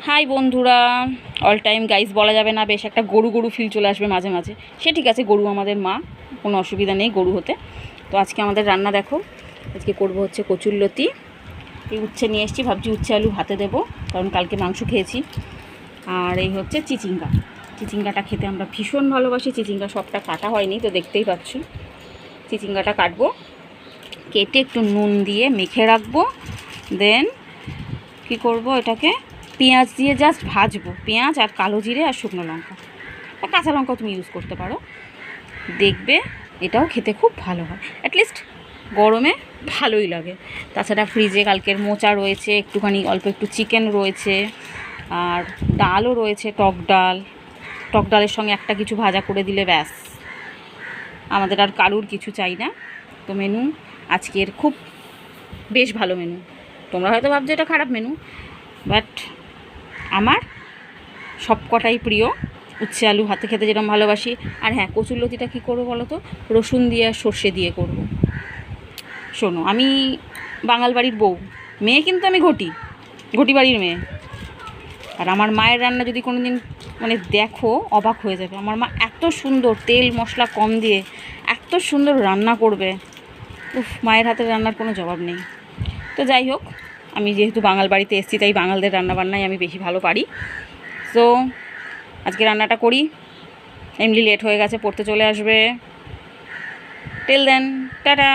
High বন্ধুরা, all time guys বলা যাবে না, বেশ একটা গরু গরু ফিল চলে আসবে মাঝে মাঝে। সে ঠিক আছে, গরু আমাদের মা, কোনো অসুবিধা নেই গরু হতে। তো আজকে আমাদের রান্না দেখো, আজকে করব হচ্ছে কচুরলতি। এই উচ্ছে নিয়ে এসেছি, ভাবছি উচ্ছে আলু ভাতে দেবো, কারণ কালকে মাংস খেয়েছি। আর এই হচ্ছে চিচিঙ্গা। চিচিঙ্গাটা খেতে আমরা ভীষণ ভালোবাসি। চিচিঙ্গা সবটা কাটা হয়নি, তো দেখতেই পাচ্ছ। চিচিঙ্গাটা কাটবো, কেটে একটু নুন দিয়ে মেখে রাখবো। দেন কী করব, এটাকে পেঁয়াজ দিয়ে জাস্ট ভাজবো। পেঁয়াজ আর কালো জিরে আর শুকনো লঙ্কা, আর কাঁচা লঙ্কাও তুমি ইউজ করতে পারো। দেখবে এটাও খেতে খুব ভালো হয়, অ্যাটলিস্ট গরমে ভালোই লাগে। তাছাড়া ফ্রিজে কালকের মোচা রয়েছে, একটুখানি অল্প একটু চিকেন রয়েছে, আর ডালও রয়েছে, টক ডাল। টক ডালের সঙ্গে একটা কিছু ভাজা করে দিলে ব্যাস, আমাদের আর কারুর কিছু চাই না। তো মেনু আজকের খুব বেশ ভালো মেনু। তোমরা হয়তো ভাবছো এটা খারাপ মেনু, বাট আমার সব কটাই প্রিয়। উচ্ছে আলু ভাতে খেতে যেরকম ভালোবাসি। আর হ্যাঁ, কচুরলতিটা কী করবো বলো তো, রসুন দিয়ে আর সর্ষে দিয়ে করব। শোনো, আমি বাঙাল বাড়ির বউ, মেয়ে কিন্তু আমি ঘটি বাড়ির মেয়ে। আর আমার মায়ের রান্না যদি কোনো দিন দেখো, অবাক হয়ে যাবে। আমার মা এত সুন্দর তেল মশলা কম দিয়ে এত সুন্দর রান্না করবে, উফ, মায়ের হাতের রান্নার কোনো জবাব নেই। তো যাই হোক, আমি যেহেতু বাঙাল বাড়িতে এসেছি, তাই বাঙালদের রান্নাবান্নাই আমি বেশি ভালো পারি। তো আজকে রান্নাটা করি। এমনি লেট হয়ে গেছে, পড়তে চলে আসবে। Till then, tata.